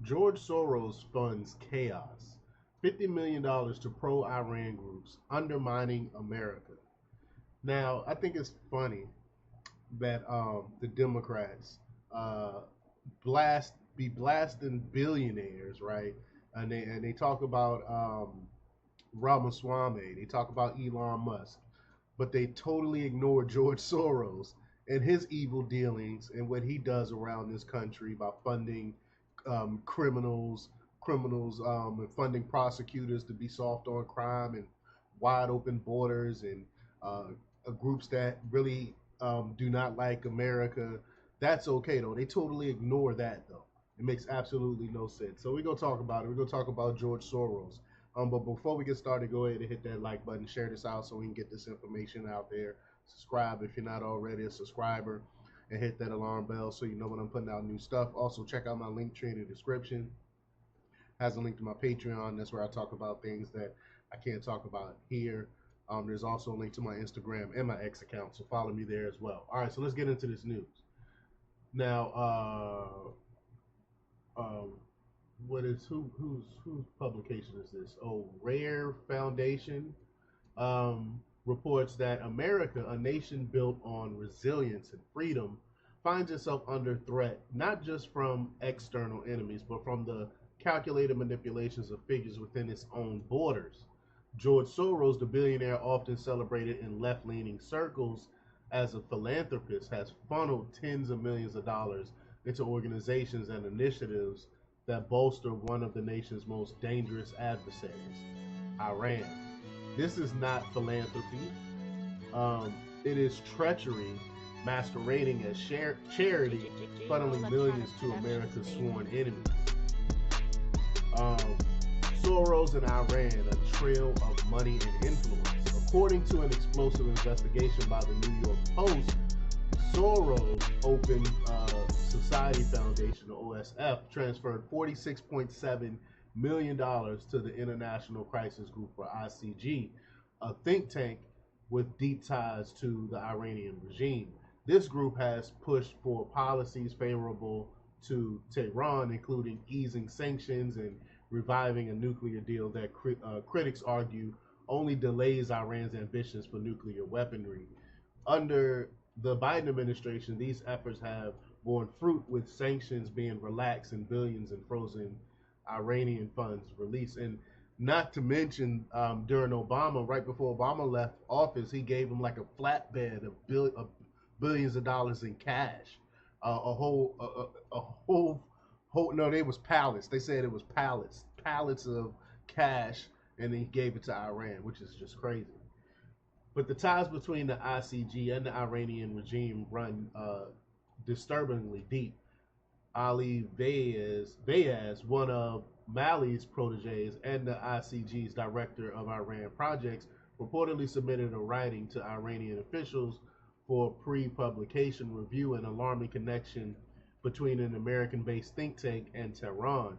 George Soros funds chaos. $50 million to pro-Iran groups, undermining America. Now, I think it's funny that the Democrats uh, be blasting billionaires, right? And they talk about Ramaswamy, they talk about Elon Musk, but they totally ignore George Soros and his evil dealings and what he does around this country by funding criminals, and funding prosecutors to be soft on crime and wide open borders and uh, groups that really do not like America. That's okay though. They totally ignore that though. It makes absolutely no sense. So we're gonna talk about it. We're gonna talk about George Soros. But before we get started, go ahead and hit that like button, share this out so we can get this information out there. Subscribe if you're not already a subscriber, and hit that alarm bell so you know when I'm putting out new stuff. Also, check out my link tree in the description. Has a link to my Patreon. That's where I talk about things that I can't talk about here. There's also a link to my Instagram and my X account, so follow me there as well. All right, so let's get into this news. Now, um, what is whose publication is this? Oh, Rare Foundation reports that America, a nation built on resilience and freedom, finds itself under threat not just from external enemies, but from the calculated manipulations of figures within its own borders. George Soros, the billionaire often celebrated in left leaning circles as a philanthropist, has funneled tens of millions of dollars into organizations and initiatives that bolster one of the nation's most dangerous adversaries, Iran. This is not philanthropy. It is treachery masquerading as charity, funneling millions to America's sworn enemies. Um, Soros and Iran, a trail of money and influence. According to an explosive investigation by the New York Post, Soros Open Society Foundation, or OSF, transferred $46.7 million to the International Crisis Group, for ICG, a think tank with deep ties to the Iranian regime. This group has pushed for policies favorable to Tehran, including easing sanctions and reviving a nuclear deal that critics argue only delays Iran's ambitions for nuclear weaponry. Under the Biden administration, these efforts have borne fruit, with sanctions being relaxed and billions in frozen Iranian funds released. And not to mention, during Obama, right before Obama left office, he gave him like a flatbed of billions of dollars in cash, a whole. No, they was pallets. They said it was pallets of cash, and he gave it to Iran, which is just crazy. But the ties between the ICG and the Iranian regime run disturbingly deep. Ali Bayaz, one of Mali's proteges and the ICG's director of Iran projects, reportedly submitted a writing to Iranian officials for pre-publication review, an alarming connection between an American-based think tank and Tehran.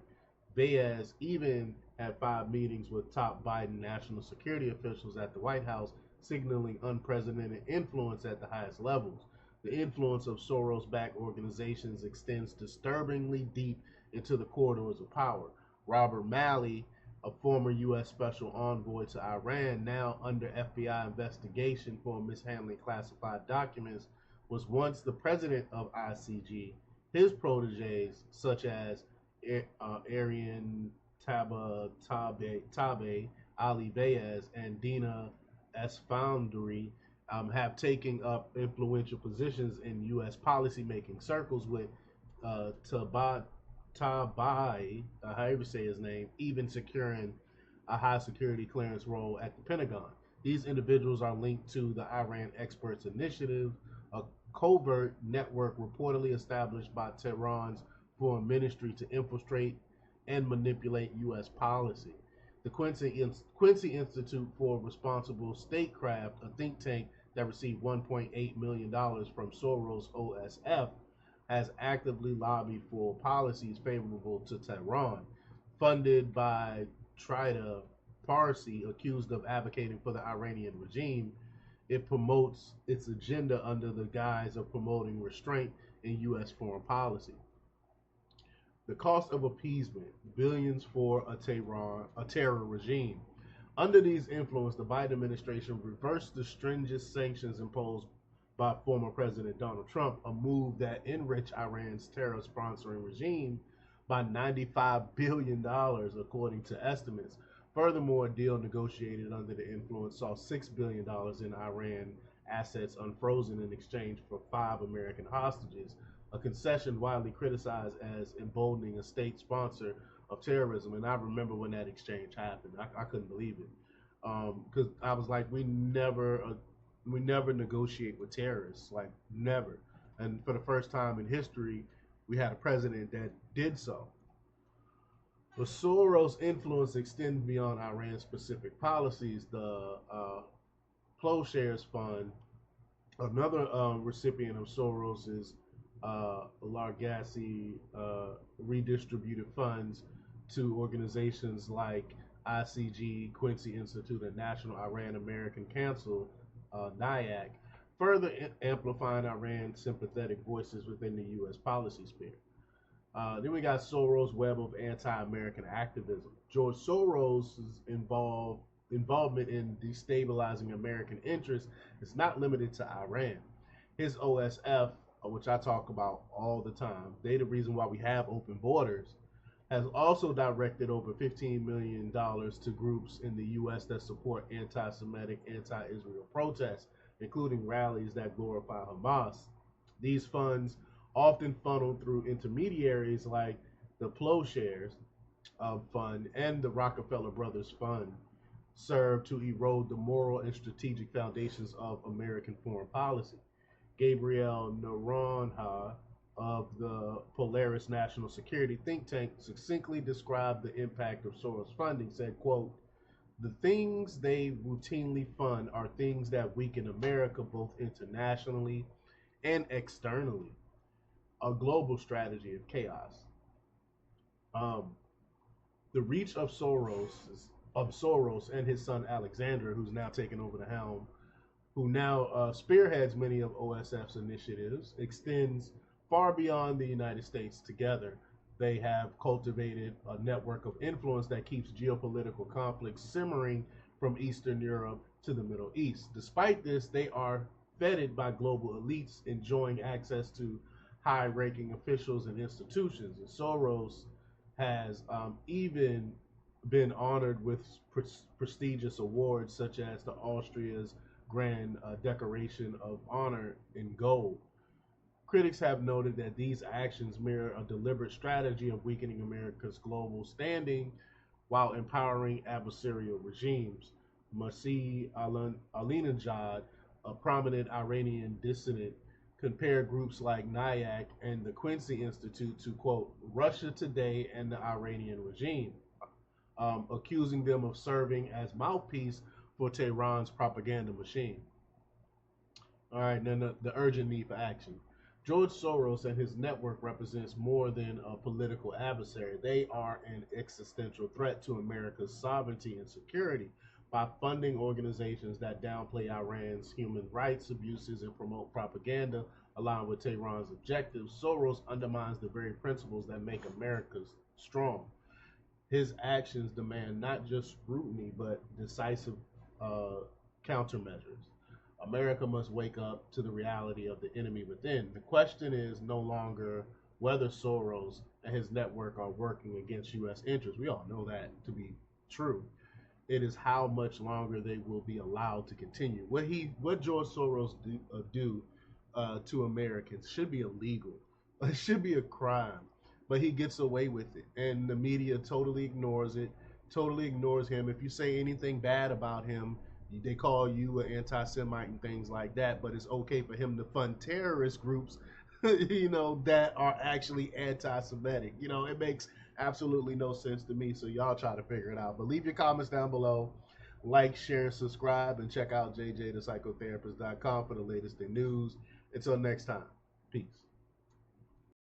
Bayaz even had 5 meetings with top Biden national security officials at the White House, signaling unprecedented influence at the highest levels. The influence of Soros backed organizations extends disturbingly deep into the corridors of power. Robert Malley, a former U.S. special envoy to Iran, now under FBI investigation for mishandling classified documents, was once the president of ICG. His proteges, such as Arian Tabe, Ali Bayez, and Dina Esfandari, have taken up influential positions in U.S. policymaking circles, with Tabai, however you say his name, even securing a high security clearance role at the Pentagon. These individuals are linked to the Iran Experts Initiative, a covert network reportedly established by Tehran's foreign ministry to infiltrate and manipulate U.S. policy. The Quincy Institute for Responsible Statecraft, a think tank that received $1.8 million from Soros OSF, has actively lobbied for policies favorable to Tehran. Funded by Trita Parsi, accused of advocating for the Iranian regime, it promotes its agenda under the guise of promoting restraint in U.S. foreign policy. The cost of appeasement, billions for a terror regime. Under these influence, the Biden administration reversed the stringent sanctions imposed by former President Donald Trump, a move that enriched Iran's terror sponsoring regime by $95 billion, according to estimates. Furthermore, a deal negotiated under the influence saw $6 billion in Iran assets unfrozen in exchange for 5 American hostages, a concession widely criticized as emboldening a state sponsor of terrorism. And I remember when that exchange happened. I couldn't believe it because I was like, we never negotiate with terrorists, like never. And for the first time in history, we had a president that did so. The Soros' influence extends beyond Iran's specific policies. The Plowshares Fund, another recipient of Soros, is Largassi redistributed funds to organizations like ICG, Quincy Institute, and National Iran American Council, NIAC, further amplifying Iran's sympathetic voices within the U.S. policy sphere. Then we got Soros' web of anti-American activism. George Soros' involvement in destabilizing American interests is not limited to Iran. His OSF, which I talk about all the time, they the reason why we have open borders, has also directed over $15 million to groups in the U.S. that support anti-Semitic, anti-Israel protests, including rallies that glorify Hamas. These funds, often funneled through intermediaries like the Plowshares Fund and the Rockefeller Brothers Fund, serve to erode the moral and strategic foundations of American foreign policy. Gabriel Naranjo of the Polaris National Security think tank succinctly described the impact of Soros funding, said, quote, "The things they routinely fund are things that weaken America both internationally and externally. A global strategy of chaos." The reach of Soros and his son Alexander, who's now taken over the helm, who now spearheads many of OSF's initiatives, extends far beyond the United States. Together, they have cultivated a network of influence that keeps geopolitical conflicts simmering from Eastern Europe to the Middle East. Despite this, they are vetted by global elites enjoying access to high-ranking officials and institutions. And Soros has even been honored with prestigious awards such as the Austria's Grand Decoration of Honor in gold. Critics have noted that these actions mirror a deliberate strategy of weakening America's global standing while empowering adversarial regimes. Masih Alinejad, a prominent Iranian dissident, compared groups like NIAC and the Quincy Institute to, quote, Russia today and the Iranian regime, accusing them of serving as mouthpiece for Tehran's propaganda machine. All right, then the urgent need for action. George Soros and his network represents more than a political adversary. They are an existential threat to America's sovereignty and security. By funding organizations that downplay Iran's human rights abuses and promote propaganda aligned with Tehran's objectives, Soros undermines the very principles that make America strong. His actions demand not just scrutiny, but decisive countermeasures. America must wake up to the reality of the enemy within. The question is no longer whether Soros and his network are working against U.S. interests. We all know that to be true. It is how much longer they will be allowed to continue. What George Soros do to Americans should be illegal. It should be a crime. But he gets away with it, and the media totally ignores it. Totally ignores him. If you say anything bad about him, they call you an anti-Semite and things like that, but it's okay for him to fund terrorist groups, that are actually anti-Semitic. It makes absolutely no sense to me, so y'all try to figure it out. But leave your comments down below. Like, share, subscribe, and check out jjthepsychotherapist.com for the latest in news. Until next time, peace.